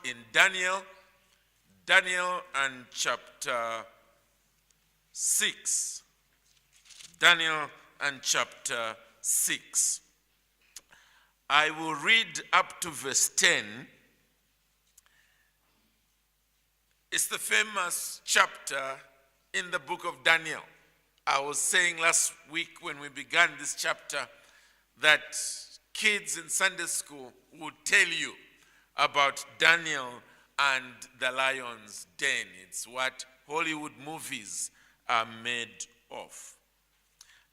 in Daniel and chapter 6. Daniel and chapter 6. I will read up to verse 10. It's the famous chapter in the book of Daniel. I was saying last week when we began this chapter that kids in Sunday school would tell you about Daniel and the lion's den. It's what Hollywood movies are made of.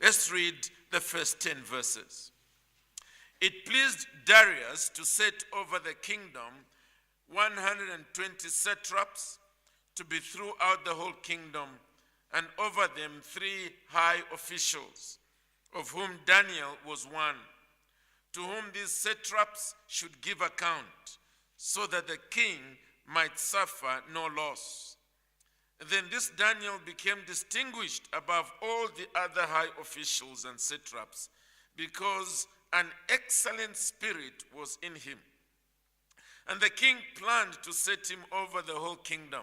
Let's read the first 10 verses. It pleased Darius to set over the kingdom 120 satraps to be throughout the whole kingdom, and over them 3 high officials, of whom Daniel was one, to whom these satraps should give account, so that the king might suffer no loss. Then this Daniel became distinguished above all the other high officials and satraps, because an excellent spirit was in him. And the king planned to set him over the whole kingdom.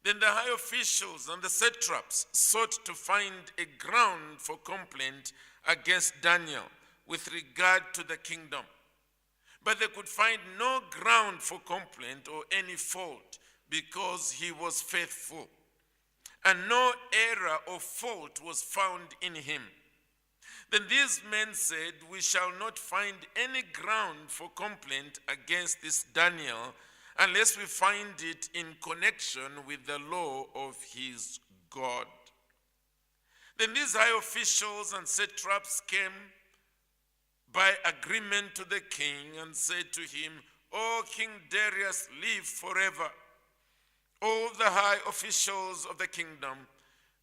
Then the high officials and the satraps sought to find a ground for complaint against Daniel with regard to the kingdom. But they could find no ground for complaint or any fault, because he was faithful, and no error or fault was found in him. Then these men said, "We shall not find any ground for complaint against this Daniel unless we find it in connection with the law of his God." Then these high officials and satraps came by agreement to the king and said to him, "O King Darius, live forever. All the high officials of the kingdom,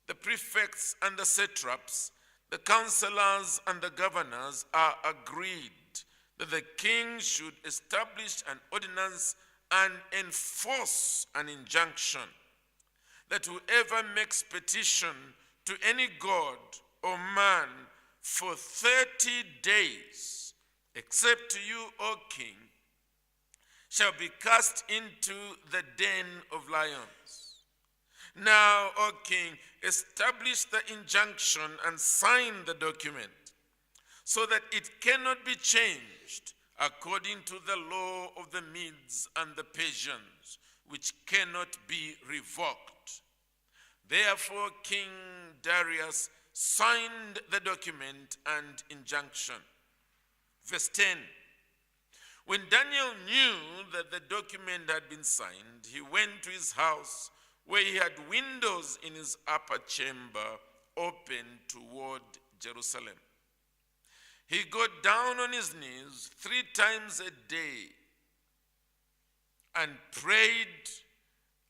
the prefects and the satraps, the counselors and the governors are agreed that the king should establish an ordinance and enforce an injunction, that whoever makes petition to any god or man for 30 days, except to you, O king, shall be cast into the den of lions. Now, O king, establish the injunction and sign the document, so that it cannot be changed according to the law of the Medes and the Persians, which cannot be revoked." Therefore, King Darius signed the document and injunction. Verse 10. When Daniel knew that the document had been signed, he went to his house, where he had windows in his upper chamber open toward Jerusalem. He got down on his knees 3 times a day and prayed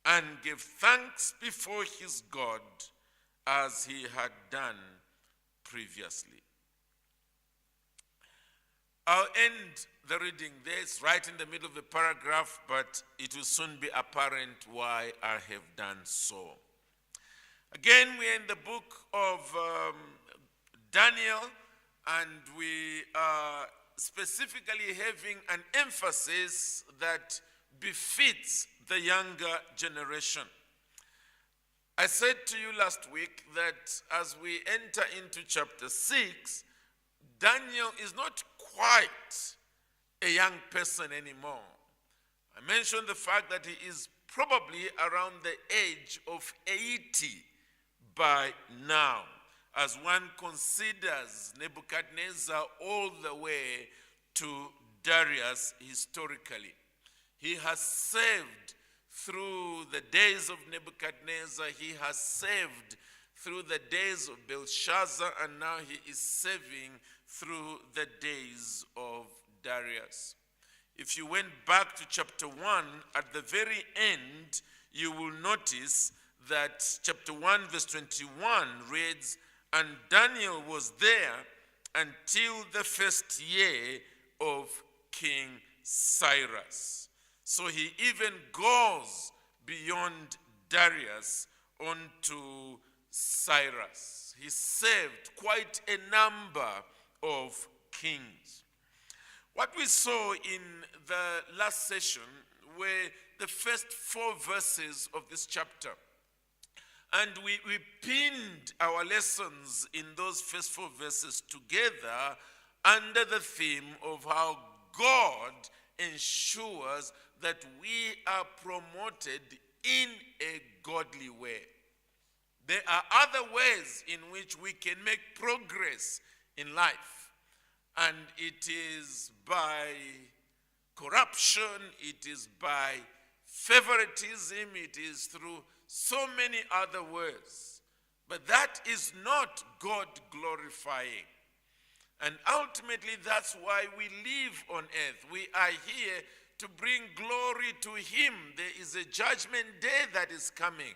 and gave thanks before his God, as he had done previously. I'll end the reading there. It's right in the middle of the paragraph, but it will soon be apparent why I have done so. Again, we are in the book of Daniel, and we are specifically having an emphasis that befits the younger generation. I said to you last week that as we enter into chapter 6, Daniel is not quite a young person anymore. I mentioned the fact that he is probably around the age of 80 by now, as one considers Nebuchadnezzar all the way to Darius historically. He has saved through the days of Nebuchadnezzar. He has saved through the days of Belshazzar, and now he is saving through the days of Darius. If you went back to chapter 1, at the very end, you will notice that chapter 1 verse 21 reads, "And Daniel was there until the first year of King Cyrus." So he even goes beyond Darius onto Cyrus. He saved quite a number of kings. What we saw in the last session were the first 4 verses of this chapter. And we pinned our lessons in those first 4 verses together under the theme of how God ensures that we are promoted in a godly way. There are other ways in which we can make progress in life, and it is by corruption, it is by favoritism, it is through so many other ways. But that is not God glorifying. And ultimately, that's why we live on earth. We are here to bring glory to Him. There is a judgment day that is coming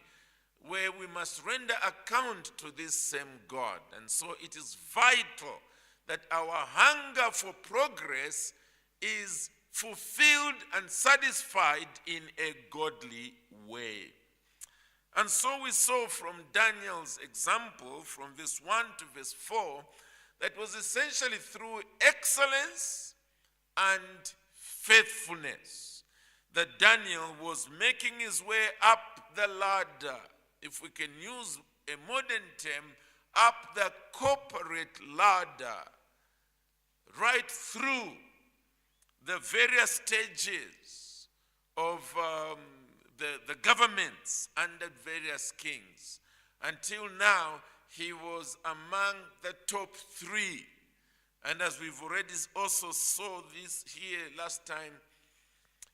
where we must render account to this same God. And so it is vital that our hunger for progress is fulfilled and satisfied in a godly way. And so we saw from Daniel's example, from verse 1 to verse 4, that was essentially through excellence and faithfulness that Daniel was making his way up the ladder, if we can use a modern term, up the corporate ladder, right through the various stages of the governments under various kings. Until now, he was among the top 3. And as we've already also saw this here last time,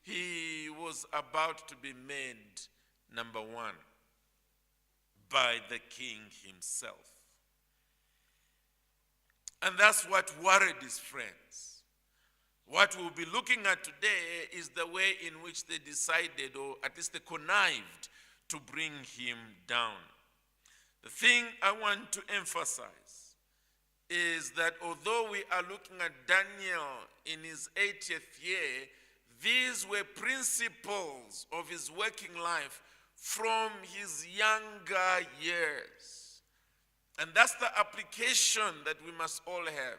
he was about to be made number 1 by the king himself. And that's what worried his friends. What we'll be looking at today is the way in which they decided, or at least they connived, to bring him down. The thing I want to emphasize is that although we are looking at Daniel in his 80th year, these were principles of his working life from his younger years. And that's the application that we must all have.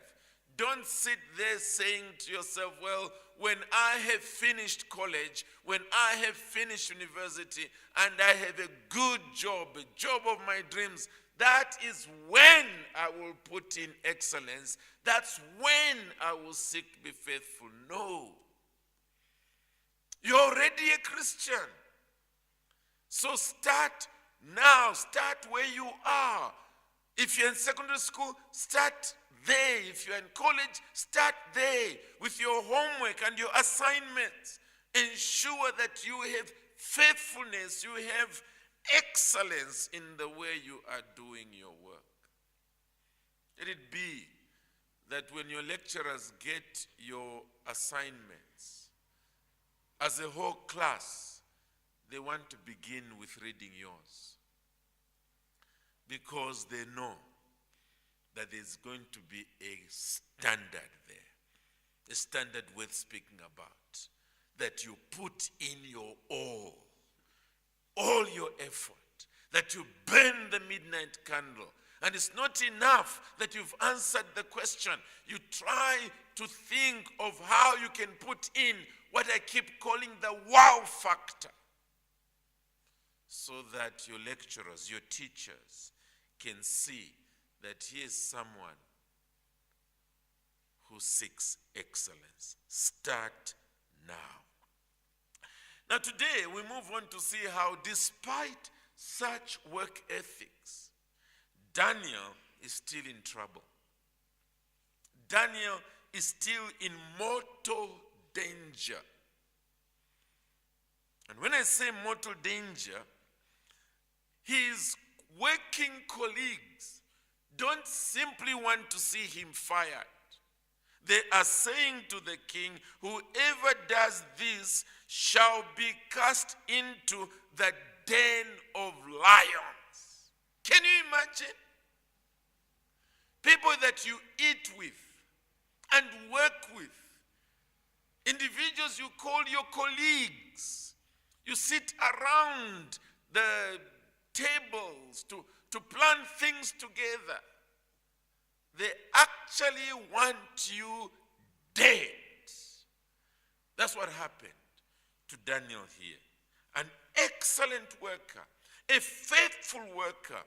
Don't sit there saying to yourself, well, when I have finished college, when I have finished university, and I have a good job, a job of my dreams, that is when I will put in excellence. That's when I will seek to be faithful. No. You're already a Christian. So start now. Start where you are. If you're in secondary school, start there. If you're in college, start there with your homework and your assignments. Ensure that you have faithfulness, you have excellence in the way you are doing your work. Let it be that when your lecturers get your assignments, as a whole class, they want to begin with reading yours, because they know that there's going to be a standard there, a standard worth speaking about, that you put in your all your effort, that you burn the midnight candle. And it's not enough that you've answered the question. You try to think of how you can put in what I keep calling the wow factor, so that your lecturers, your teachers can see that he is someone who seeks excellence. Start now. Now today we move on to see how, despite such work ethics, Daniel is still in trouble. Daniel is still in mortal danger. And when I say mortal danger, his working colleagues don't simply want to see him fired. They are saying to the king, whoever does this shall be cast into the den of lions. Can you imagine? People that you eat with and work with, individuals you call your colleagues, you sit around the tables to plan things together. They actually want you dead. That's what happened to Daniel here. An excellent worker, a faithful worker,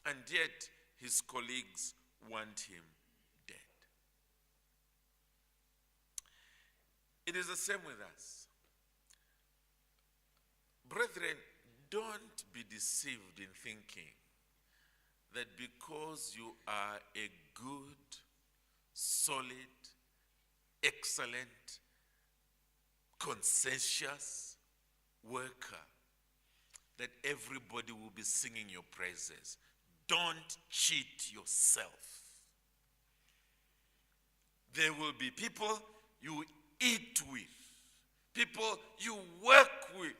and yet his colleagues want him dead. It is the same with us. Brethren, don't be deceived in thinking that because you are a good, solid, excellent, conscientious worker, that everybody will be singing your praises. Don't cheat yourself. There will be people you eat with, people you work with,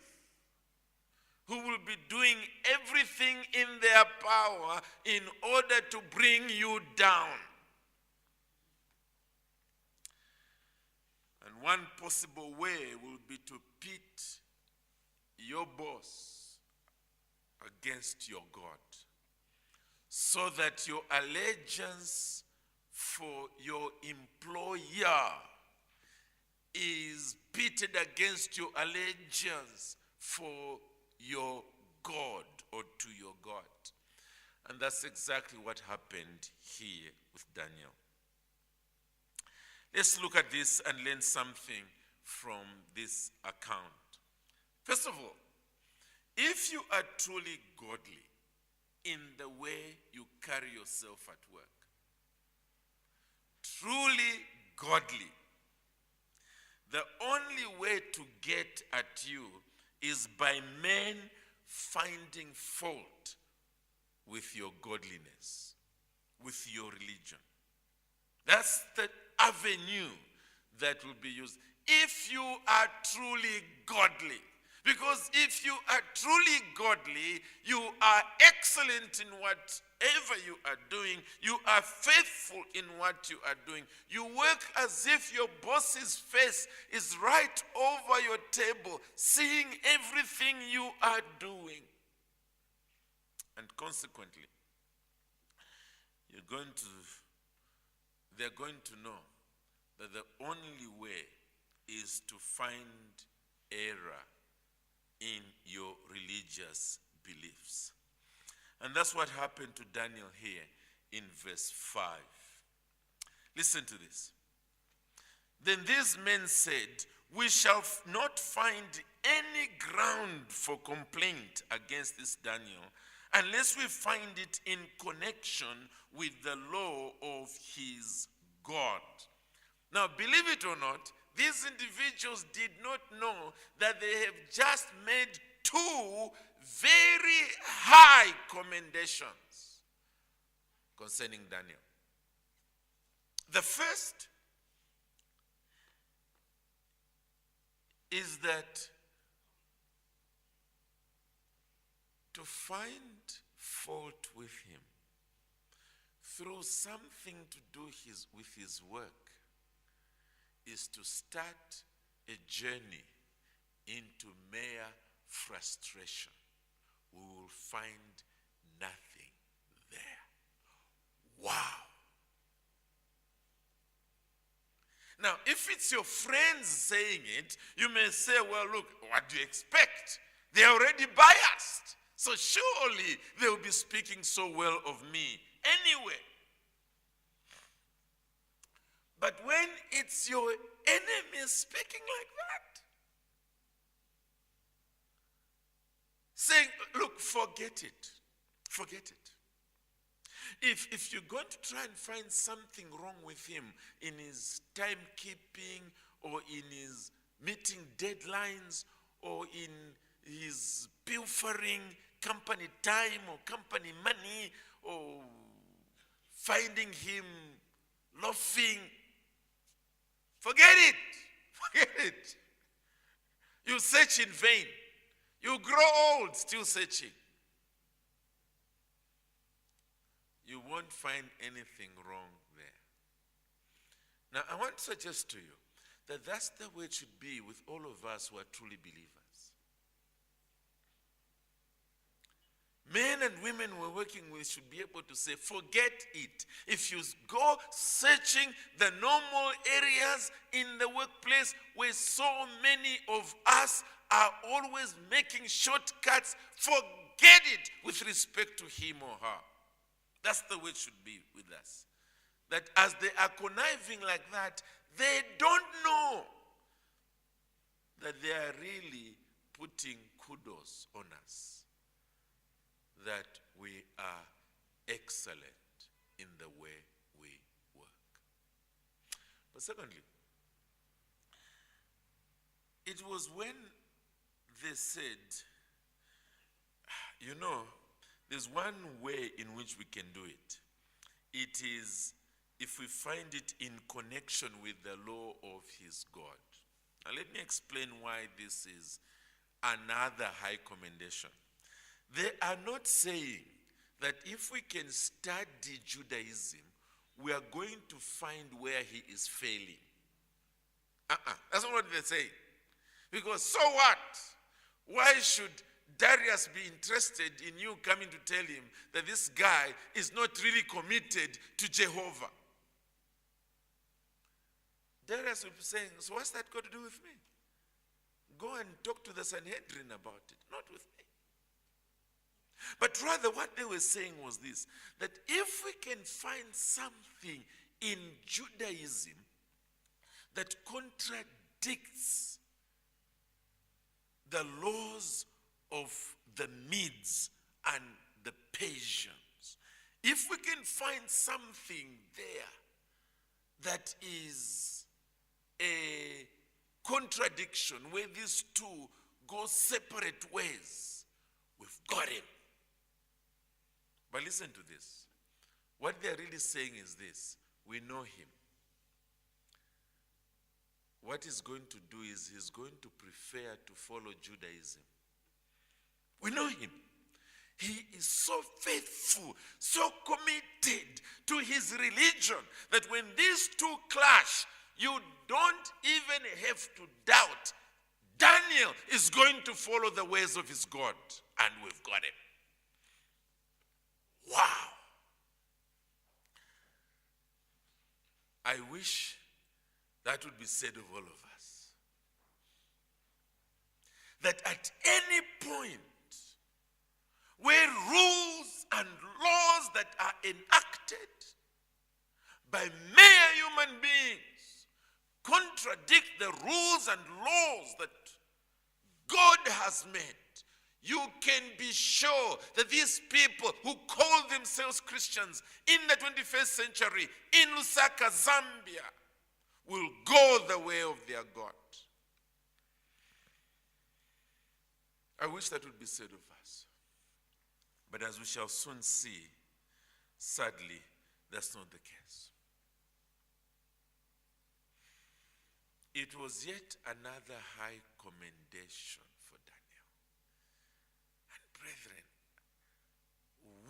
who will be doing everything in their power in order to bring you down. And one possible way will be to pit your boss against your God, so that your allegiance for your employer is pitted against your allegiance for your God or to your God. And that's exactly what happened here with Daniel. Let's look at this and learn something from this account. First of all, if you are truly godly in the way you carry yourself at work, truly godly, the only way to get at you is by men finding fault with your godliness, with your religion. That's the avenue that will be used if you are truly godly. Because if you are truly godly, you are excellent in whatever you are doing. You are faithful in what you are doing. You work as if your boss's face is right over your table, seeing everything you are doing. And consequently, they're going to know that the only way is to find error in your religious beliefs. And that's what happened to Daniel here in verse 5. Listen to this. Then these men said, "We shall not find any ground for complaint against this Daniel unless we find it in connection with the law of his God." Now, believe it or not, these individuals did not know that they have just made two very high commendations concerning Daniel. The first is that to find fault with him through something to do with his work is to start a journey into mere frustration. We will find nothing there. Wow. Now, if it's your friends saying it, you may say, well, look, what do you expect? They're already biased. So surely they will be speaking so well of me anyway. But when it's your enemy speaking like that, saying, look, forget it. Forget it. If you're going to try and find something wrong with him in his timekeeping or in his meeting deadlines or in his pilfering company time or company money or finding him laughing, forget it. Forget it. You search in vain. You grow old still searching. You won't find anything wrong there. Now, I want to suggest to you that that's the way it should be with all of us who are truly believers. Men and women we're working with should be able to say, forget it. If you go searching the normal areas in the workplace where so many of us are always making shortcuts, forget it with respect to him or her. That's the way it should be with us. That as they are conniving like that, they don't know that they are really putting kudos on us, that we are excellent in the way we work. But secondly, it was when they said, you know, there's one way in which we can do it. It is if we find it in connection with the law of his God. Now let me explain why this is another high commendation. They are not saying that if we can study Judaism, we are going to find where he is failing. That's not what they're saying. Because so what? Why should Darius be interested in you coming to tell him that this guy is not really committed to Jehovah? Darius will be saying, so what's that got to do with me? Go and talk to the Sanhedrin about it, not with me. But rather what they were saying was this, that if we can find something in Judaism that contradicts the laws of the Medes and the Persians, if we can find something there that is a contradiction where these two go separate ways, we've got him. But listen to this. What they're really saying is this: we know him. What he's going to do is he's going to prefer to follow Judaism. We know him. He is so faithful, so committed to his religion that when these two clash, you don't even have to doubt Daniel is going to follow the ways of his God, and we've got him. Wow. I wish that would be said of all of us. That at any point where rules and laws that are enacted by mere human beings contradict the rules and laws that God has made, you can be sure that these people who call themselves Christians in the 21st century in Lusaka, Zambia, will go the way of their God. I wish that would be said of us. But as we shall soon see, sadly, that's not the case. It was yet another high commendation for Daniel. And brethren,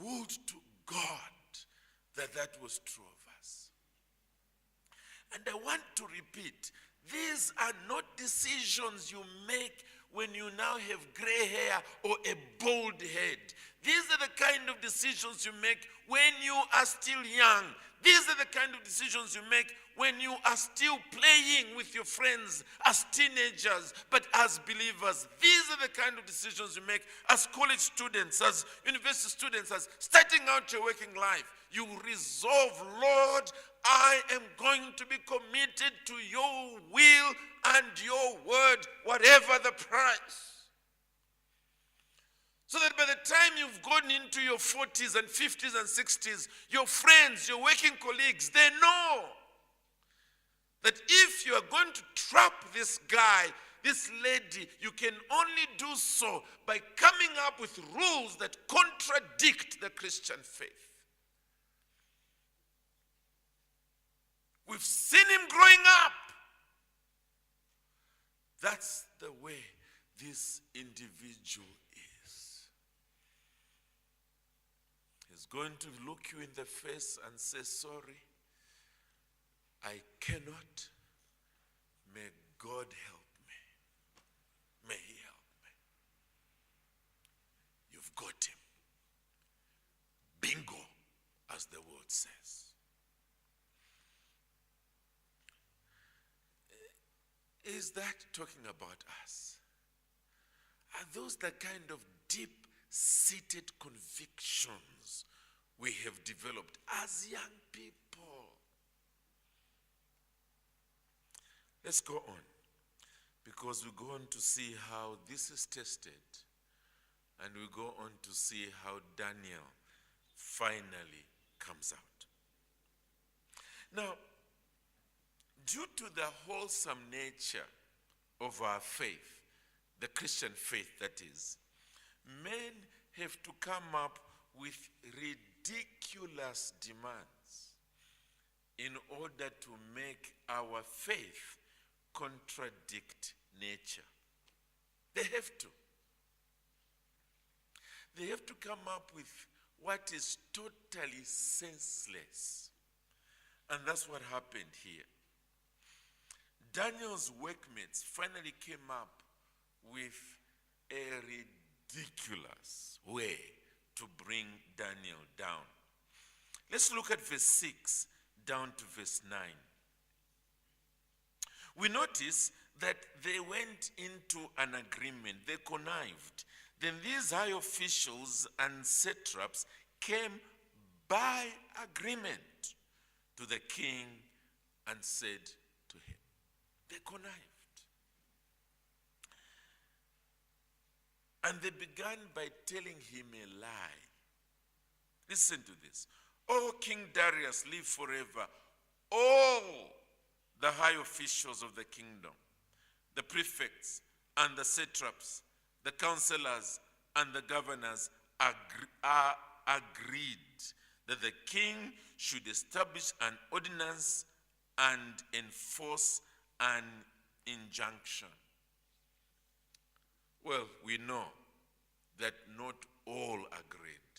would to God that that was true of us. And I want to repeat, these are not decisions you make when you now have gray hair or a bald head. These are the kind of decisions you make when you are still young. These are the kind of decisions you make when you are still playing with your friends as teenagers, but as believers. These are the kind of decisions you make as college students, as university students, as starting out your working life. You resolve, Lord, I am going to be committed to your will and your word, whatever the price. So that by the time you've gone into your 40s and 50s and 60s, your friends, your working colleagues, they know that if you are going to trap this guy, this lady, you can only do so by coming up with rules that contradict the Christian faith. We've seen him growing up. That's the way this individual is. He's going to look you in the face and say, sorry, I cannot. May God help me. May he help me. You've got him. Bingo, as the word says. Is that talking about us? are those the kind of deep-seated convictions we have developed as young people? Let's go on, because we go on to see how this is tested, and we go on to see how Daniel finally comes out. Now, due to the wholesome nature of our faith, the Christian faith that is, men have to come up with ridiculous demands in order to make our faith contradict nature. They have to. They have to come up with what is totally senseless. And that's what happened here. Daniel's workmates finally came up with a ridiculous way to bring Daniel down. Let's look at verse 6 down to verse 9. We notice that they went into an agreement. They connived. Then these high officials and satraps came by agreement to the king and said to him, they connived. And they began by telling him a lie. Listen to this. O King Darius, live forever. All the high officials of the kingdom, the prefects and the satraps, the counselors and the governors are agreed that the king should establish an ordinance and enforce an injunction. Well, we know that not all agreed,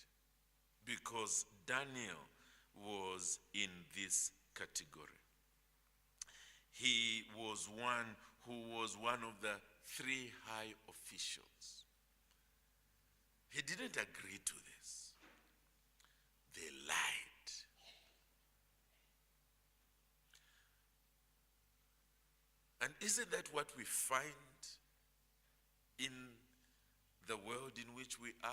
because Daniel was in this category. He was one who was one of the three high officials. He didn't agree to this. They lied. And isn't that what we find in the world in which we are?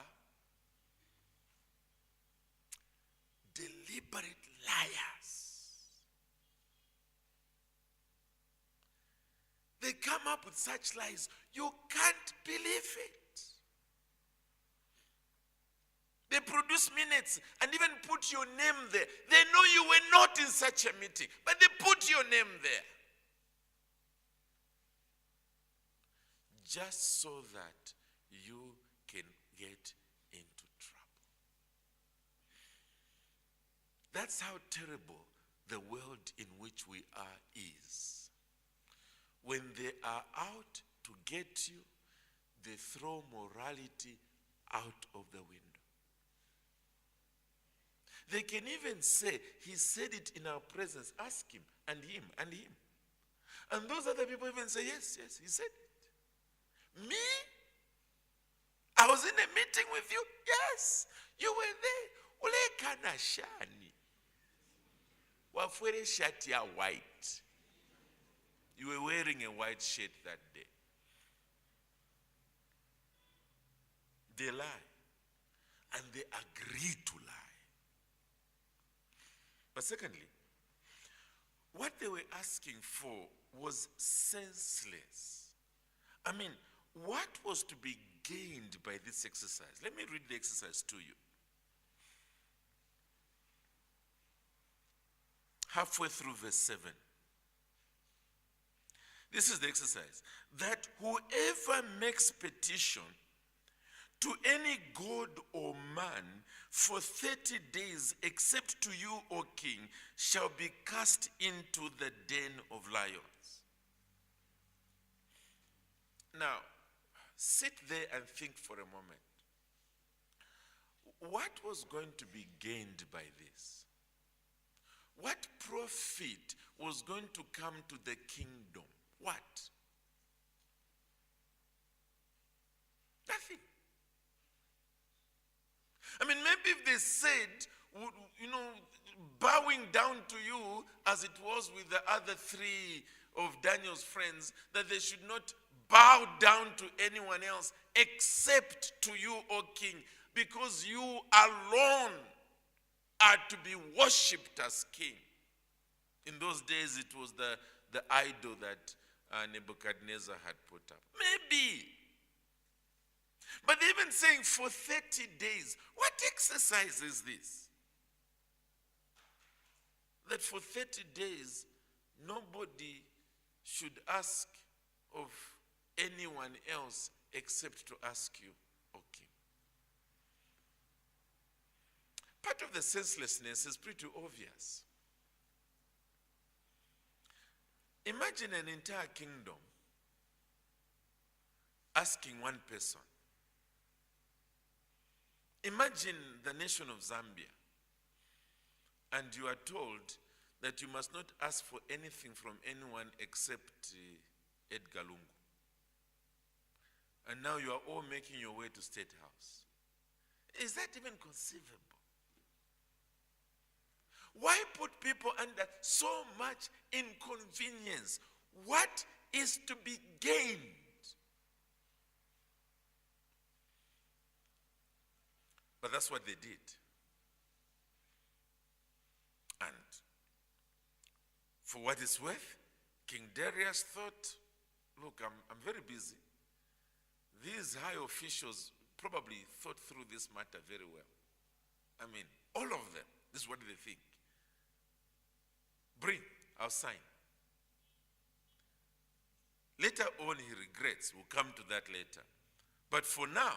Deliberate liars. They come up with such lies, you can't believe it. They produce minutes and even put your name there. They know you were not in such a meeting, but they put your name there. Just so that you can get into trouble. That's how terrible the world in which we are is. When they are out to get you, they throw morality out of the window. They can even say, he said it in our presence. Ask him, and him, and him. And those other people even say, yes, yes, he said it. Me? I was in a meeting with you? Yes, you were there. Ule kana shani. Wafwere shati ya white. You were wearing a white shirt that day. They lie. And they agree to lie. But secondly, what they were asking for was senseless. I mean, what was to be gained by this exercise? Let me read the exercise to you. Halfway through verse 7. This is the exercise. That whoever makes petition to any god or man for 30 days, except to you, O king, shall be cast into the den of lions. Now, sit there and think for a moment. What was going to be gained by this? What profit was going to come to the kingdom? What? Nothing. I mean, maybe if they said, bowing down to you as it was with the other three of Daniel's friends, that they should not bow down to anyone else except to you, O king, because you alone are to be worshipped as king. In those days, it was the idol that Nebuchadnezzar had put up. Maybe. But even saying for 30 days, what exercise is this? That for 30 days, nobody should ask of anyone else except to ask you, O king. Part of the senselessness is pretty obvious. Imagine an entire kingdom asking one person. Imagine the nation of Zambia, and you are told that you must not ask for anything from anyone except Edgar Lungu. And now you are all making your way to State House. Is that even conceivable? Why put people under so much inconvenience? What is to be gained? But that's what they did. And for what it's worth, King Darius thought, look, I'm very busy. These high officials probably thought through this matter very well. I mean, all of them, this is what they think. Bring, I'll sign. Later on, he regrets. We'll come to that later. But for now,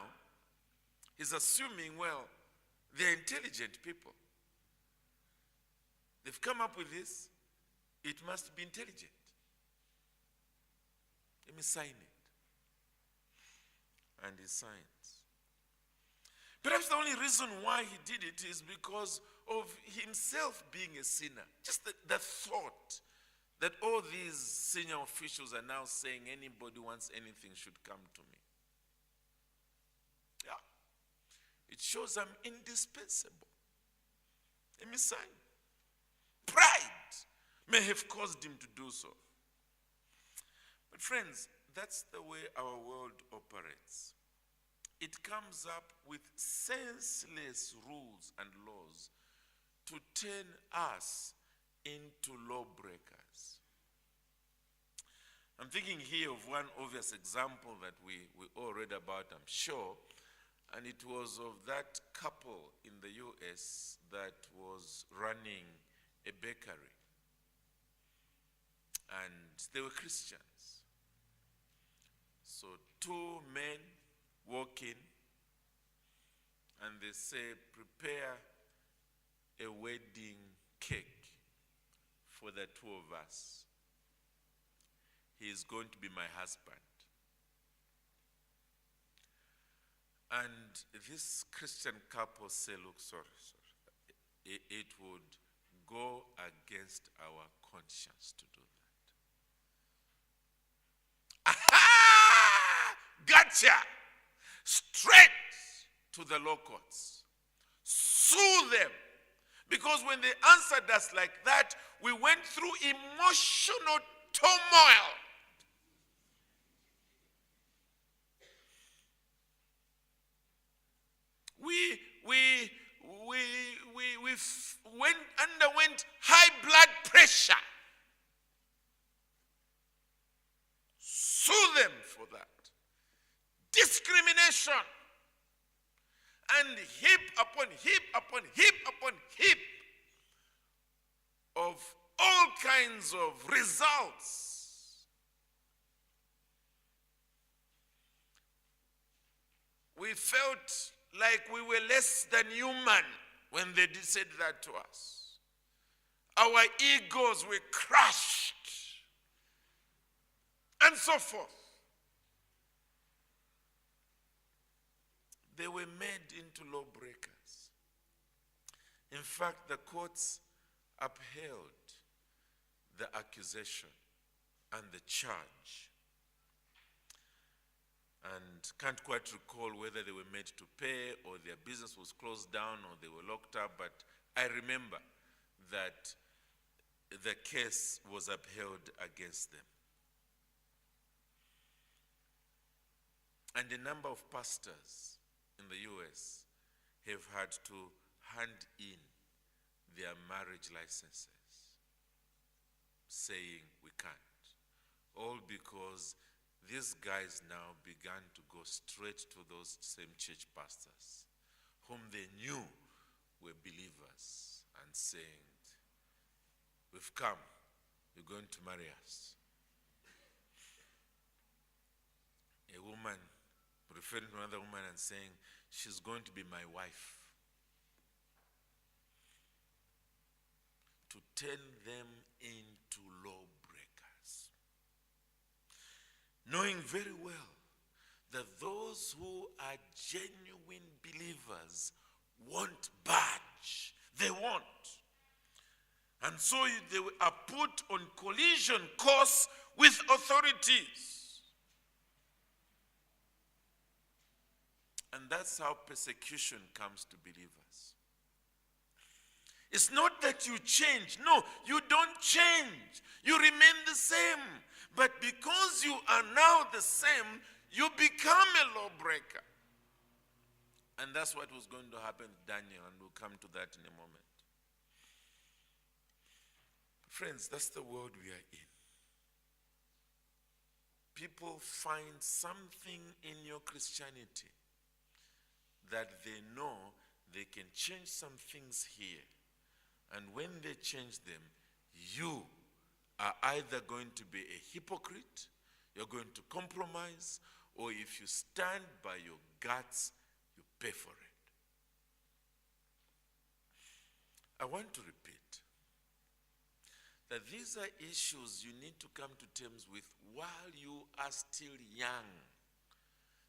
he's assuming, well, they're intelligent people. They've come up with this. It must be intelligent. Let me sign it. And he signs. Perhaps the only reason why he did it is because of himself being a sinner. Just the thought that all these senior officials are now saying anybody wants anything should come to me. Yeah. It shows I'm indispensable. Let me sign. Pride may have caused him to do so. But friends, that's the way our world operates. It comes up with senseless rules and laws to turn us into lawbreakers. I'm thinking here of one obvious example that we all read about, I'm sure, and it was of that couple in the US that was running a bakery. And they were Christians. So two men walk in and they say, prepare a wedding cake for the two of us. He is going to be my husband. And this Christian couple say, look, sorry. It would go against our conscience to do that. Aha! Gotcha! Straight to the law courts. Sue them. Because when they answered us like that, we went through emotional turmoil. We underwent high blood pressure. Sue them for that. Discrimination. And heap upon heap upon heap upon heap of all kinds of results. We felt like we were less than human when they said that to us. Our egos were crushed, and so forth. They were made into lawbreakers. In fact, the courts upheld the accusation and the charge. And can't quite recall whether they were made to pay or their business was closed down or they were locked up, but I remember that the case was upheld against them. And a number of pastors in the US have had to hand in their marriage licenses, saying we can't. All because these guys now began to go straight to those same church pastors whom they knew were believers and saying, we've come, you're going to marry us. A woman referring to another woman and saying, she's going to be my wife. To turn them into lawbreakers. Knowing very well that those who are genuine believers won't budge. They won't. And so they are put on collision course with authorities. And that's how persecution comes to believers. It's not that you change. No, you don't change. You remain the same. But because you are now the same, you become a lawbreaker. And that's what was going to happen to Daniel, and we'll come to that in a moment. Friends, that's the world we are in. People find something in your Christianity that they know they can change some things here. And when they change them, you are either going to be a hypocrite, you're going to compromise, or if you stand by your guts, you pay for it. I want to repeat that these are issues you need to come to terms with while you are still young.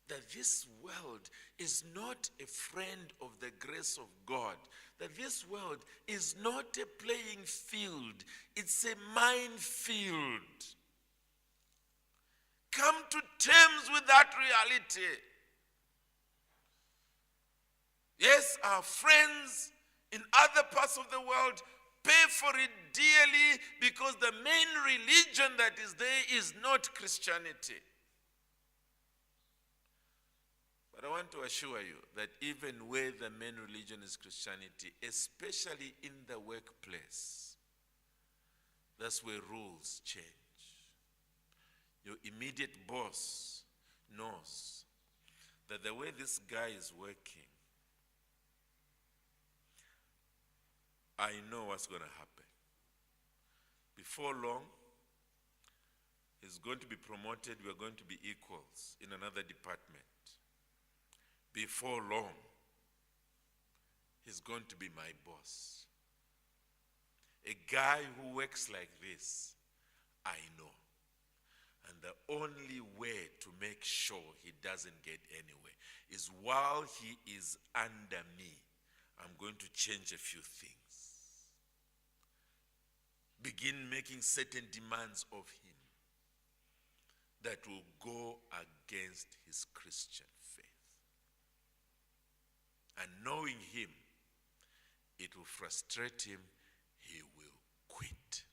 That this world is not a friend of the grace of God. That this world is not a playing field. It's a minefield. Come to terms with that reality. Yes, our friends in other parts of the world pay for it dearly because the main religion that is there is not Christianity. But I want to assure you that even where the main religion is Christianity, especially in the workplace, that's where rules change. Your immediate boss knows that the way this guy is working, I know what's going to happen. Before long, he's going to be promoted. We are going to be equals in another department. Before long, he's going to be my boss. A guy who works like this, I know. And the only way to make sure he doesn't get anywhere is while he is under me, I'm going to change a few things. Begin making certain demands of him that will go against his Christian faith. And knowing him, it will frustrate him. He will quit.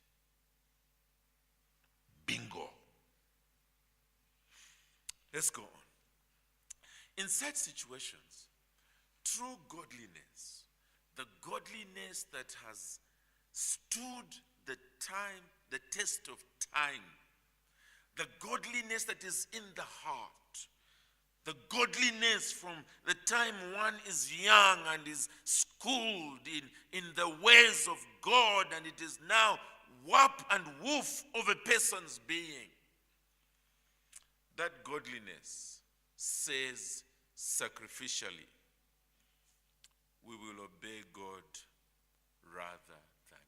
Bingo. Let's go on. In such situations, true godliness, the godliness that has stood the test of time, the godliness that is in the heart, the godliness from the time one is young and is schooled in the ways of God, and it is now warp and woof of a person's being. That godliness says sacrificially, we will obey God rather than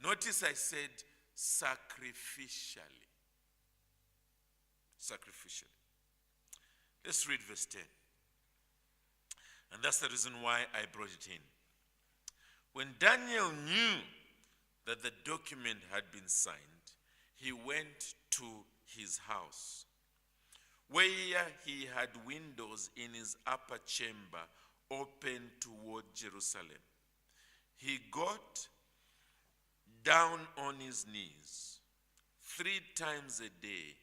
men. Notice I said sacrificially. Sacrificially. Let's read verse 10. And that's the reason why I brought it in. When Daniel knew that the document had been signed, he went to his house, where he had windows in his upper chamber open toward Jerusalem. He got down on his knees 3 times a day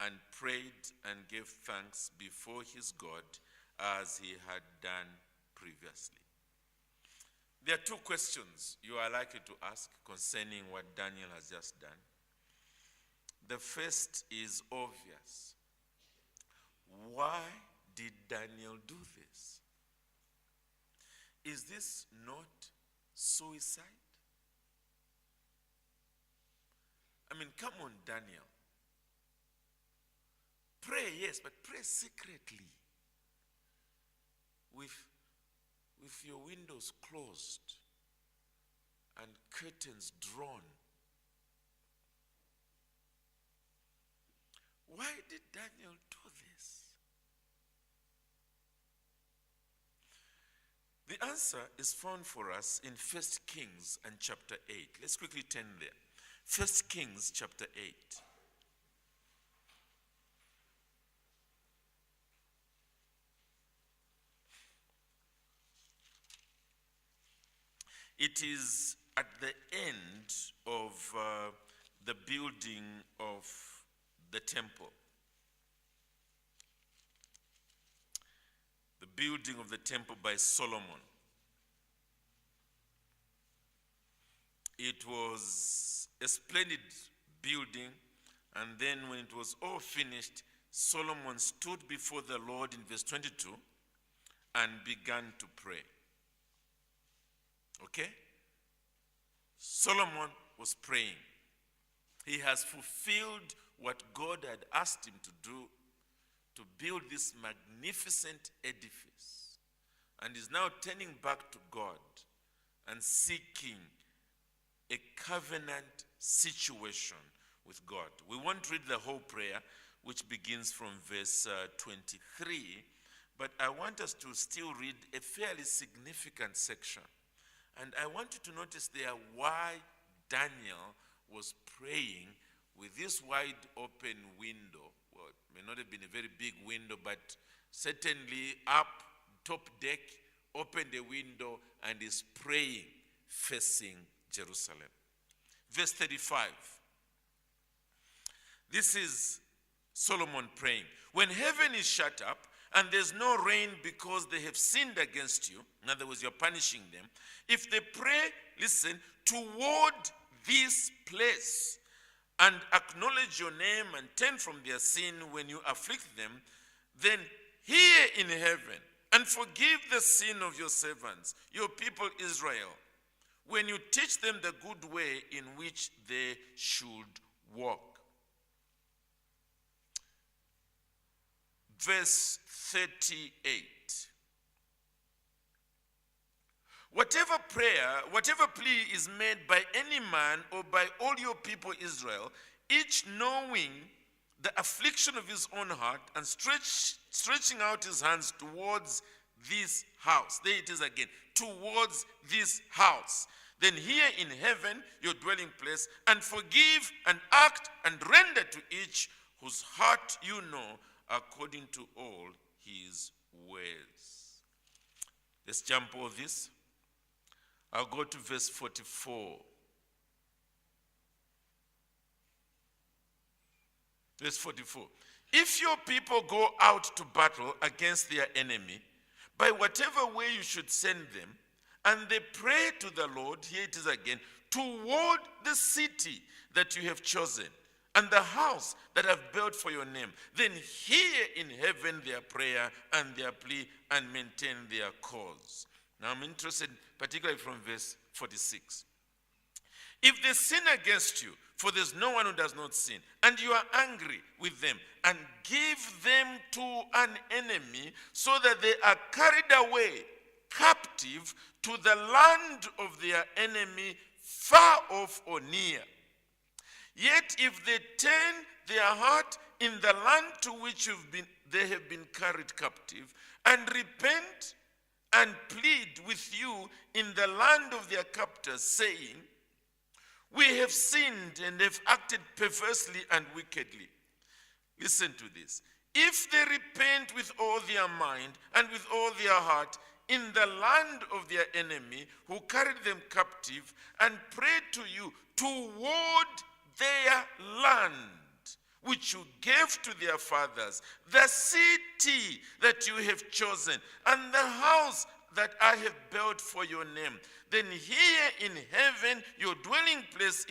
and prayed and gave thanks before his God as he had done previously. There are two questions you are likely to ask concerning what Daniel has just done. The first is obvious. Why did Daniel do this? Is this not suicide? I mean, come on, Daniel. Pray, yes, but pray secretly. With your windows closed and curtains drawn. Why did Daniel do this? The answer is found for us in 1 Kings and chapter 8. Let's quickly turn there. 1 Kings chapter 8. It is at the end of the building of the temple. The building of the temple by Solomon. It was a splendid building, and then when it was all finished, Solomon stood before the Lord in verse 22 and began to pray. Okay? Solomon was praying. He has fulfilled what God had asked him to do, to build this magnificent edifice, and is now turning back to God and seeking a covenant situation with God. We won't read the whole prayer, which begins from verse 23, but I want us to still read a fairly significant section. And I want you to notice there why Daniel was praying with this wide open window. Well, it may not have been a very big window, but certainly up, top deck, opened the window and is praying facing Jerusalem. Verse 35. This is Solomon praying. When heaven is shut up and there's no rain because they have sinned against you, in other words, you're punishing them, if they pray, listen, toward this place and acknowledge your name and turn from their sin when you afflict them, then hear in heaven and forgive the sin of your servants, your people Israel, when you teach them the good way in which they should walk. Verse 38. Whatever prayer, whatever plea is made by any man or by all your people Israel, each knowing the affliction of his own heart and stretching out his hands towards this house. There it is again, towards this house. Then hear in heaven your dwelling place and forgive and act and render to each whose heart you know according to all his ways. Let's jump all this. I'll go to verse 44. Verse 44. If your people go out to battle against their enemy, by whatever way you should send them, and they pray to the Lord, here it is again, toward the city that you have chosen, and the house that I've built for your name, then hear in heaven their prayer and their plea and maintain their cause. Now I'm interested particularly from verse 46. If they sin against you, for there's no one who does not sin, and you are angry with them, and give them to an enemy, so that they are carried away captive to the land of their enemy, far off or near. Yet if they turn their heart in the land to which they have been carried captive, and repent and plead with you in the land of their captors, saying, we have sinned and have acted perversely and wickedly. Listen to this. If they repent with all their mind and with all their heart in the land of their enemy who carried them captive, and pray to you toward their land, which you gave to their fathers, the city that you have chosen, and the house that I have built for your name. Then hear in heaven your dwelling place,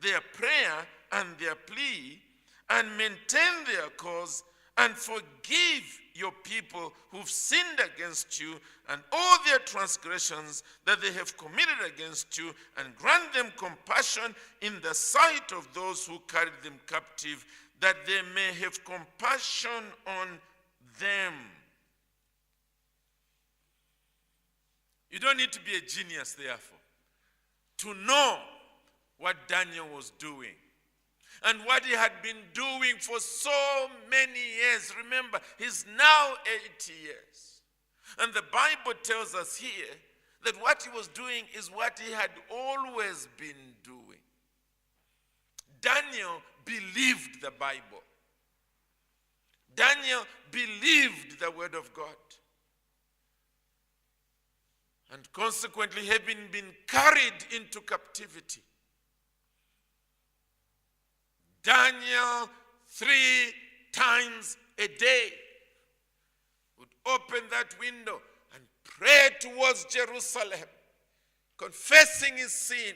their prayer and their plea, and maintain their cause, and forgive your people who've sinned against you, and all their transgressions that they have committed against you, and grant them compassion in the sight of those who carried them captive, that they may have compassion on them. You don't need to be a genius, therefore, to know what Daniel was doing and what he had been doing for so many years. Remember, he's now 80 years. And the Bible tells us here that what he was doing is what he had always been doing. Daniel believed the Bible. Daniel believed the word of God. And consequently, having been carried into captivity, Daniel 3 times a day would open that window and pray towards Jerusalem, confessing his sin,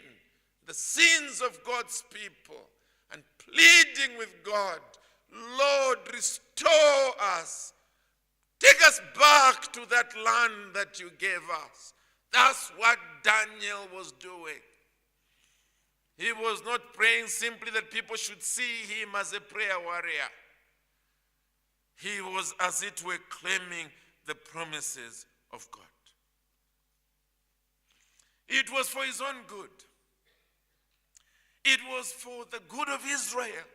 the sins of God's people, and pleading with God, Lord, restore us. Take us back to that land that you gave us. That's what Daniel was doing. He was not praying simply that people should see him as a prayer warrior. He was, as it were, claiming the promises of God. It was for his own good. It was for the good of Israel.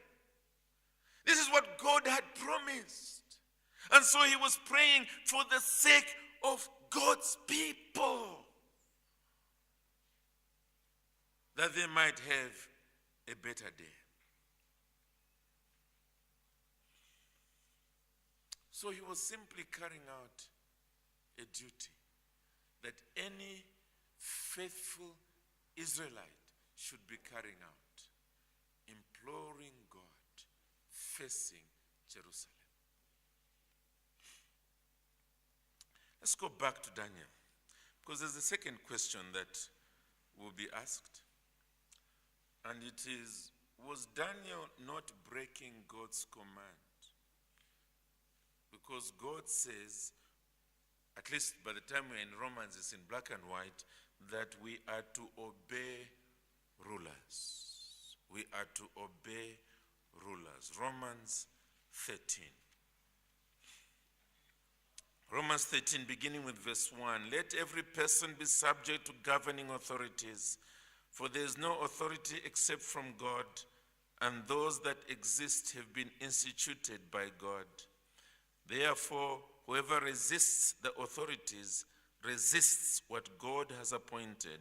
This is what God had promised. And so he was praying for the sake of God's people, that they might have a better day. So he was simply carrying out a duty that any faithful Israelite should be carrying out, imploring God, facing Jerusalem. Let's go back to Daniel, because there's a second question that will be asked. And it is, was Daniel not breaking God's command? Because God says, at least by the time we're in Romans, it's in black and white, that we are to obey rulers. We are to obey rulers. Romans 13. Romans 13, beginning with verse 1. Let every person be subject to governing authorities, for there is no authority except from God, and those that exist have been instituted by God. Therefore, whoever resists the authorities resists what God has appointed,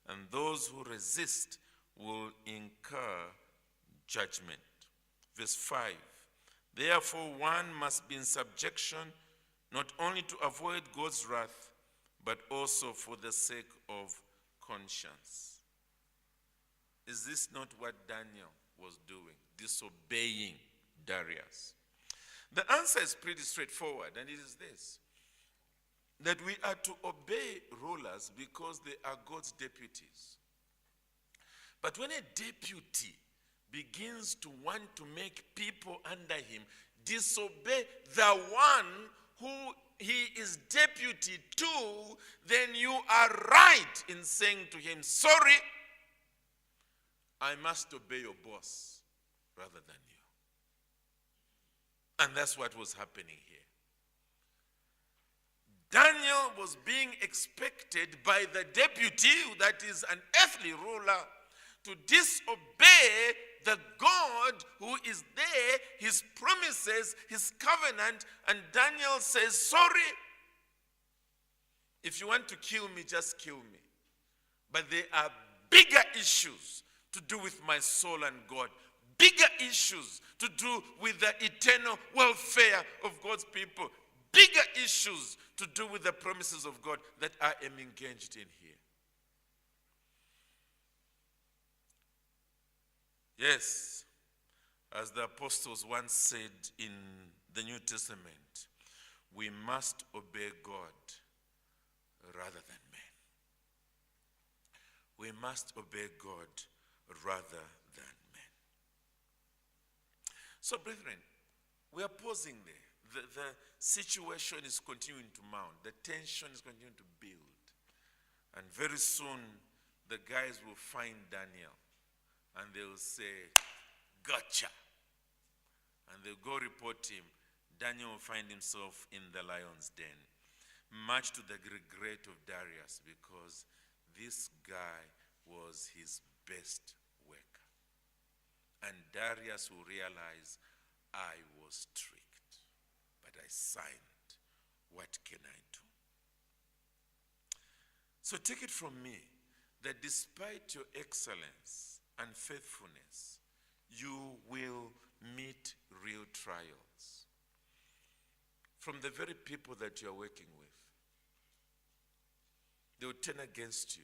and those who resist will incur judgment. Verse 5. Therefore, one must be in subjection, not only to avoid God's wrath, but also for the sake of conscience. Is this not what Daniel was doing? Disobeying Darius. The answer is pretty straightforward, and it is this: that we are to obey rulers because they are God's deputies. But when a deputy begins to want to make people under him disobey the one who he is deputy to, then you are right in saying to him, sorry, I must obey your boss rather than you. And that's what was happening here. Daniel was being expected by the deputy, that is an earthly ruler, to disobey the God who is there, his promises, his covenant, and Daniel says, sorry, if you want to kill me, just kill me. But there are bigger issues to do with my soul and God, bigger issues to do with the eternal welfare of God's people, bigger issues to do with the promises of God that I am engaged in here. Yes, As the apostles once said in the New Testament, we must obey God rather than men. We must obey God rather than men. So, brethren, we are pausing there. The situation is continuing to mount. The tension is continuing to build. And very soon, the guys will find Daniel. And they will say, gotcha. And they'll go report him. Daniel will find himself in the lion's den. Much to the regret of Darius, because this guy was his best worker. And Darius will realize, I was tricked, but I signed. What can I do? So take it from me that despite your excellence and faithfulness, you will meet real trials from the very people that you are working with. They will turn against you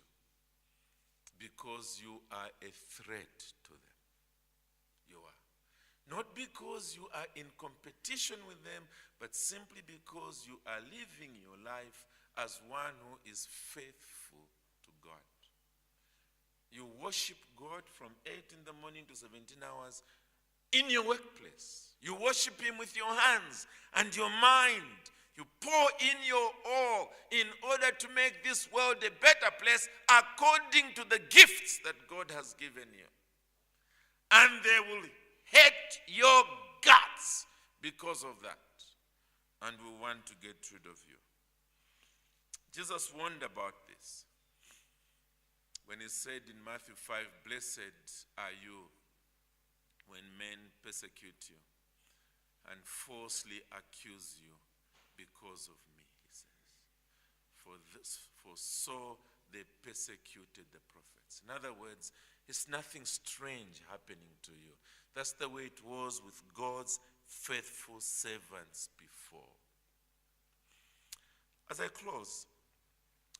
because you are a threat to them. You are. Not because you are in competition with them, but simply because you are living your life as one who is faithful to God. You worship God from 8 in the morning to 17 hours in your workplace. You worship him with your hands and your mind. You pour in your all in order to make this world a better place according to the gifts that God has given you. And they will hate your guts because of that, and will want to get rid of you. Jesus warned about this when he said in Matthew 5, blessed are you when men persecute you and falsely accuse you because of me, he says. For so they persecuted the prophets. In other words, it's nothing strange happening to you. That's the way it was with God's faithful servants before. As I close,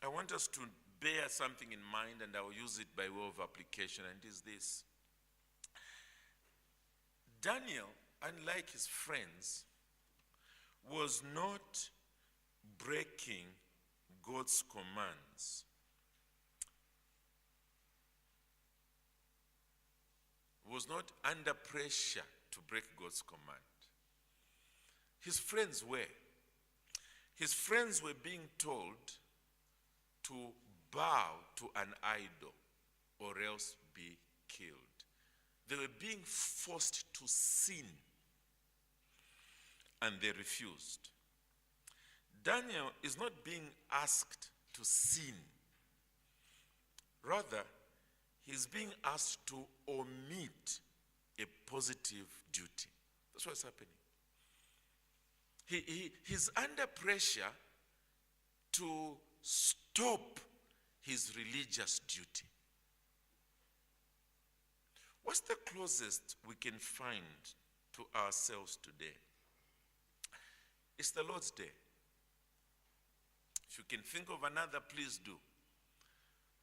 I want us to bear something in mind, and I will use it by way of application, and it is this. Daniel, unlike his friends, was not breaking God's commands. Was not under pressure to break God's command. His friends were. His friends were being told to bow to an idol or else be killed. They were being forced to sin, and they refused. Daniel is not being asked to sin. Rather, he's being asked to omit a positive duty. That's what's happening. He's under pressure to stop his religious duty. What's the closest we can find to ourselves today? It's the Lord's Day. If you can think of another, please do.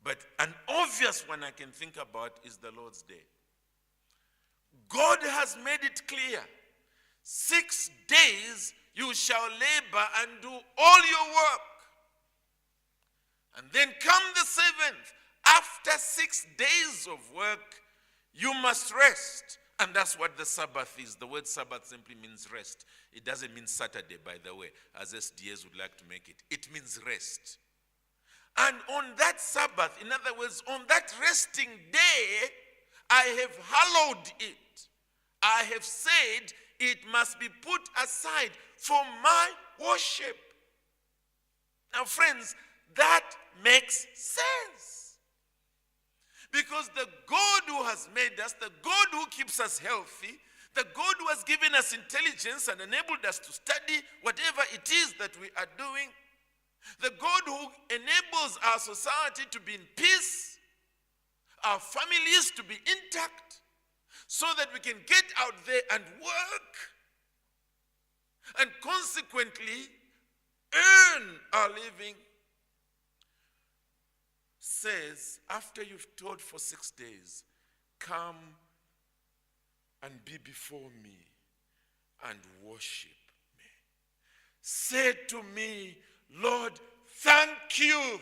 But an obvious one I can think about is the Lord's Day. God has made it clear. 6 days you shall labor and do all your work. And then come the 7th. After 6 days of work, you must rest. And that's what the Sabbath is. The word Sabbath simply means rest. It doesn't mean Saturday, by the way, as SDS would like to make it. It means rest. And on that Sabbath, in other words, on that resting day, I have hallowed it. I have said it must be put aside for my worship. Now, friends, that makes sense. Because the God who has made us, the God who keeps us healthy, the God who has given us intelligence and enabled us to study whatever it is that we are doing, the God who enables our society to be in peace, our families to be intact, so that we can get out there and work, and consequently earn our living, says, after you've toiled for 6 days, come and be before me and worship me. Say to me, Lord, thank you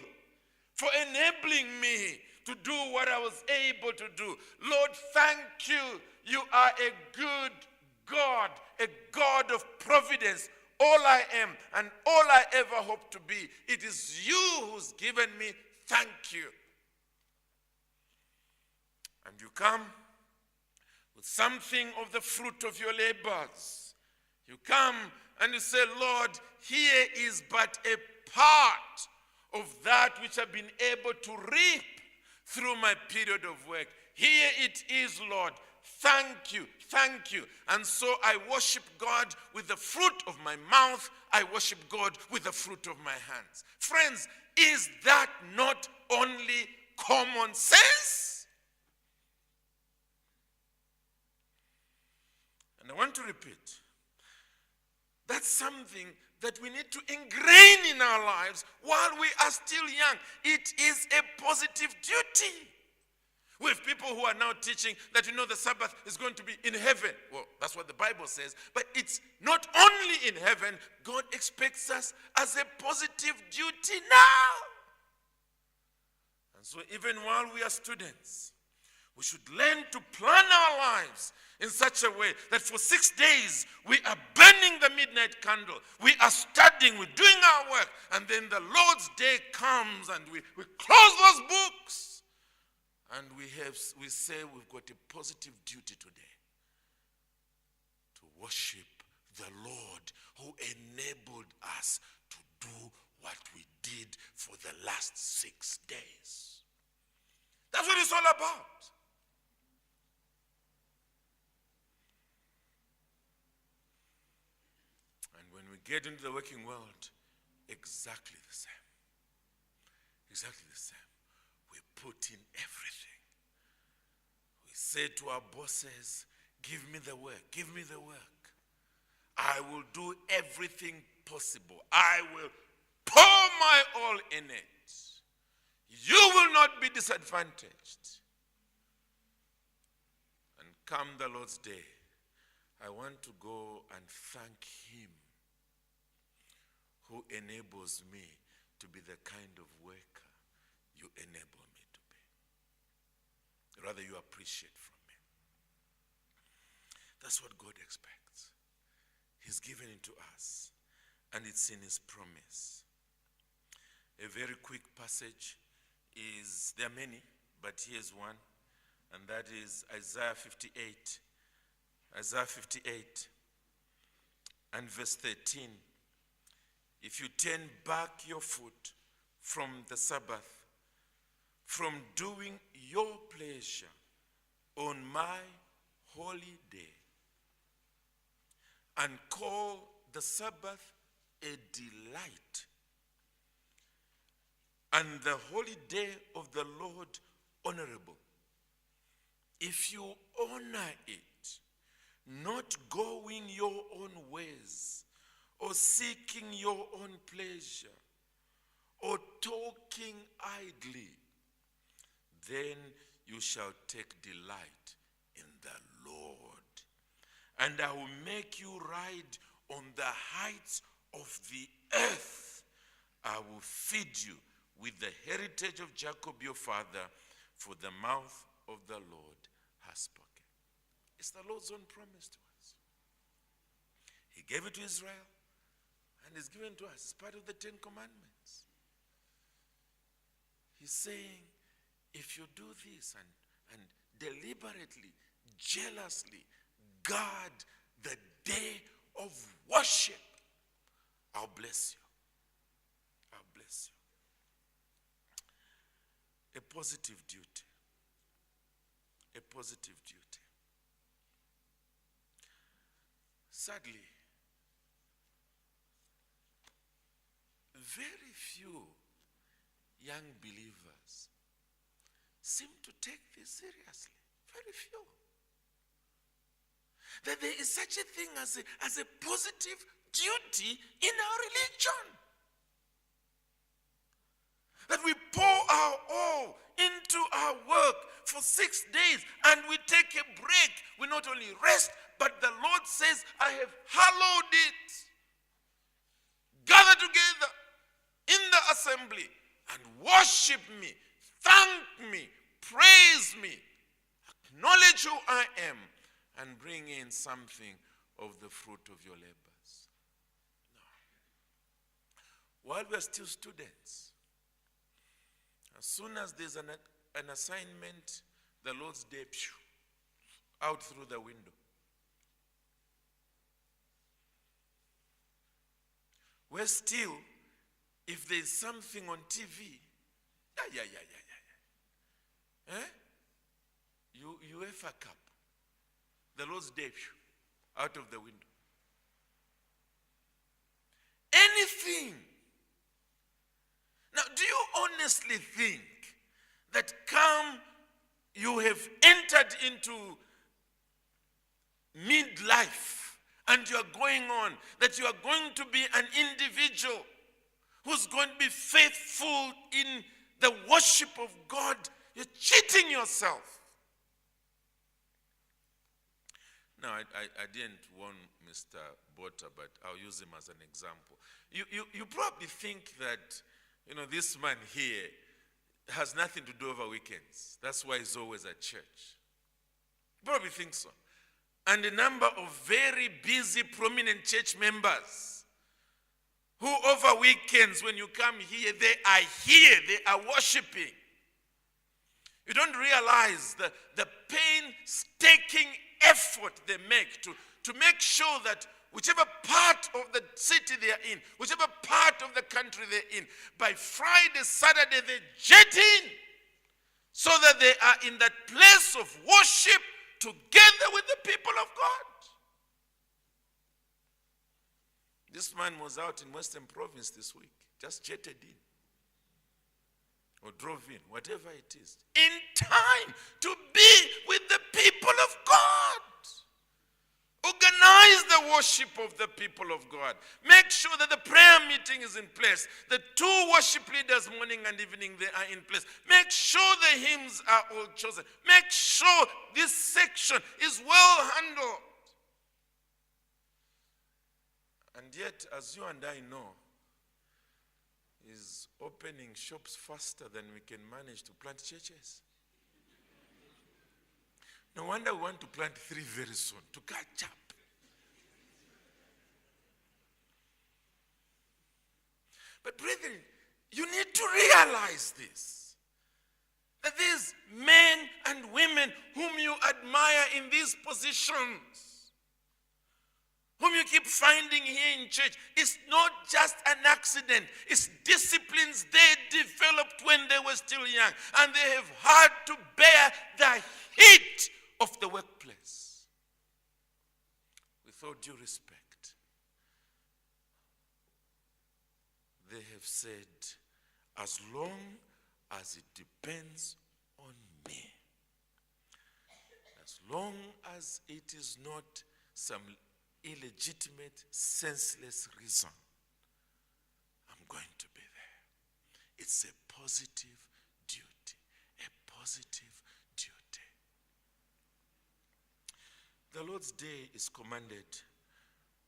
for enabling me to do what I was able to do. Lord, thank you. You are a good God, a God of providence. All I am and all I ever hope to be. It is you who's given me. Thank you. And you come with something of the fruit of your labors. You come and you say, Lord, here is but a part of that which I've been able to reap through my period of work. Here it is, Lord. Thank you, thank you. And so I worship God with the fruit of my mouth. I worship God with the fruit of my hands. Friends, is that not only common sense? And I want to repeat, that's something that we need to ingrain in our lives while we are still young. It is a positive duty. We have people who are now teaching that, the Sabbath is going to be in heaven. Well, that's what the Bible says. But it's not only in heaven. God expects us as a positive duty now. And so even while we are students, we should learn to plan our lives in such a way that for 6 days we are burning the midnight candle. We are studying, we're doing our work. And then the Lord's day comes and we close those books. And we say we've got a positive duty today to worship the Lord who enabled us to do what we did for the last 6 days. That's what it's all about. And when we get into the working world, exactly the same. Exactly the same. We put in everything. We say to our bosses, give me the work, give me the work. I will do everything possible. I will pour my all in it. You will not be disadvantaged. And come the Lord's day, I want to go and thank Him who enables me to be the kind of worker you enable me to be. Rather, you appreciate from me. That's what God expects. He's given it to us, and it's in His promise. A very quick passage is, there are many, but here's one, and that is Isaiah 58. Isaiah 58 and verse 13. If you turn back your foot from the Sabbath, from doing your pleasure on my holy day, and call the Sabbath a delight, and the holy day of the Lord honorable. If you honor it, not going your own ways, or seeking your own pleasure, or talking idly, then you shall take delight in the Lord. And I will make you ride on the heights of the earth. I will feed you with the heritage of Jacob your father, for the mouth of the Lord has spoken. It's the Lord's own promise to us. He gave it to Israel, and it's given to us. It's part of the 10 Commandments. He's saying, if you do this and deliberately, jealously guard the day of worship, I'll bless you. I'll bless you. A positive duty. A positive duty. Sadly, very few young believers seem to take this seriously. Very few. That there is such a thing as a positive duty in our religion. That we pour our all into our work for 6 days and we take a break. We not only rest, but the Lord says, I have hallowed it. Gather together in the assembly and worship me, thank me, praise me, acknowledge who I am, and bring in something of the fruit of your labors. No. While we're still students, as soon as there's an assignment, the Lord's day, out through the window. We're still, if there's something on TV, UEFA Cup, the Lord's day, out of the window. Anything. Now, do you honestly think that you have entered into midlife and you are going on, that you are going to be an individual who's going to be faithful in the worship of God? You're cheating yourself. No, I didn't warn Mr. Botta, but I'll use him as an example. You probably think that, this man here has nothing to do over weekends. That's why he's always at church. You probably think so. And a number of very busy, prominent church members who over weekends, when you come here, they are worshiping. You don't realize the painstaking effort they make to make sure that whichever part of the city they are in, whichever part of the country they're in, by Friday, Saturday, they jet in so that they are in that place of worship together with the people of God. This man was out in Western Province this week, just jetted in. Or drove in, whatever it is, in time to be with the people of God. Organize the worship of the people of God. Make sure that the prayer meeting is in place. The 2 worship leaders, morning and evening, they are in place. Make sure the hymns are all chosen. Make sure this section is well handled. And yet, as you and I know, is opening shops faster than we can manage to plant churches. No wonder we want to plant 3 very soon to catch up. But brethren, you need to realize this. That these men and women whom you admire in these positions, whom you keep finding here in church, it's not just an accident. It's disciplines they developed when they were still young. And they have had to bear the heat of the workplace. With all due respect, they have said, as long as it depends on me, as long as it is not some illegitimate, senseless reason, I'm going to be there. It's a positive duty. A positive duty. The Lord's Day is commanded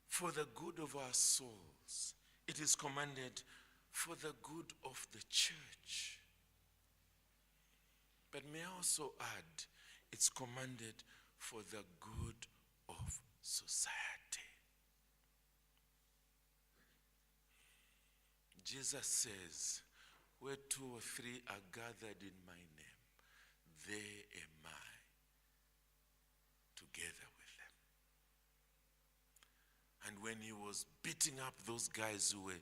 for the good of our souls. It is commanded for the good of the church. But may I also add, it's commanded for the good of society. Jesus says, where 2 or 3 are gathered in my name, there am I together with them. And when he was beating up those guys who were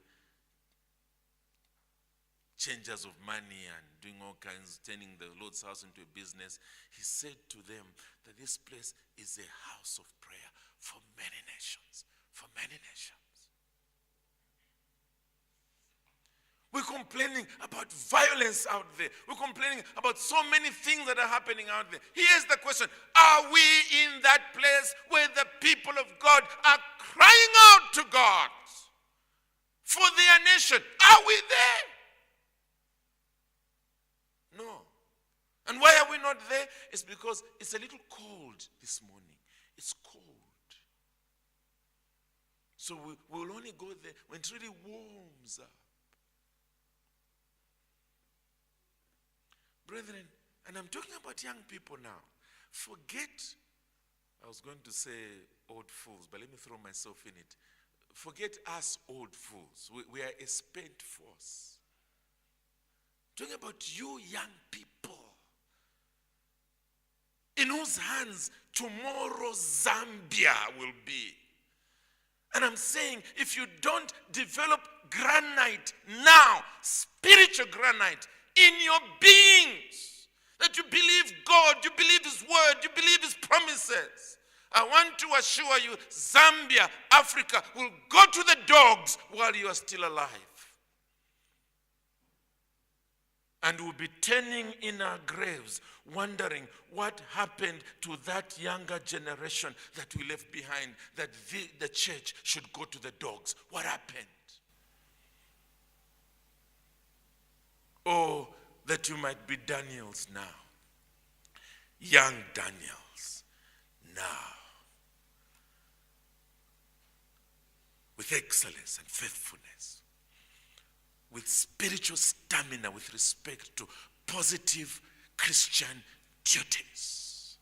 changers of money and doing all kinds, turning the Lord's house into a business, he said to them that this place is a house of prayer for many nations, for many nations. We're complaining about violence out there. We're complaining about so many things that are happening out there. Here's the question. Are we in that place where the people of God are crying out to God for their nation? Are we there? And why are we not there? It's because it's a little cold this morning. It's cold. So we'll only go there when it really warms up. Brethren, and I'm talking about young people now. Forget, I was going to say old fools, but let me throw myself in it. Forget us old fools. We are a spent force. Talking about you young people, in whose hands tomorrow's Zambia will be. And I'm saying, if you don't develop granite now, spiritual granite, in your beings, that you believe God, you believe His word, you believe His promises, I want to assure you, Zambia, Africa, will go to the dogs while you are still alive. And we'll be turning in our graves, wondering what happened to that younger generation that we left behind, that the church should go to the dogs. What happened? Oh, that you might be Daniels now. Young Daniels now. With excellence and faithfulness. With spiritual stamina with respect to positive Christian duties.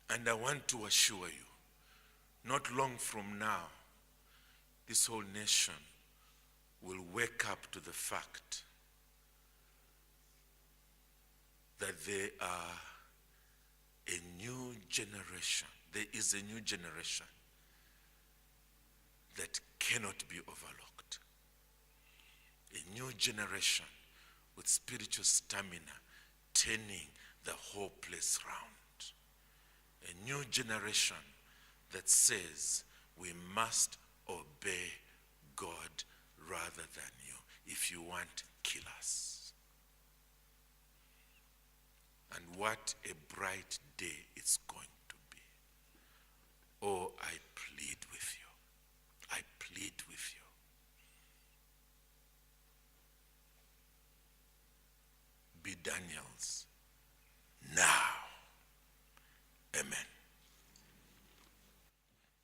And I want to assure you, not long from now, this whole nation will wake up to the fact that there are a new generation. There is a new generation that cannot be overlooked. A new generation with spiritual stamina turning the whole place round. A new generation that says we must obey God rather than you. If you want, kill us. And what a bright day it's going to be. Oh, I plead with you. I plead with you. Be Daniels now.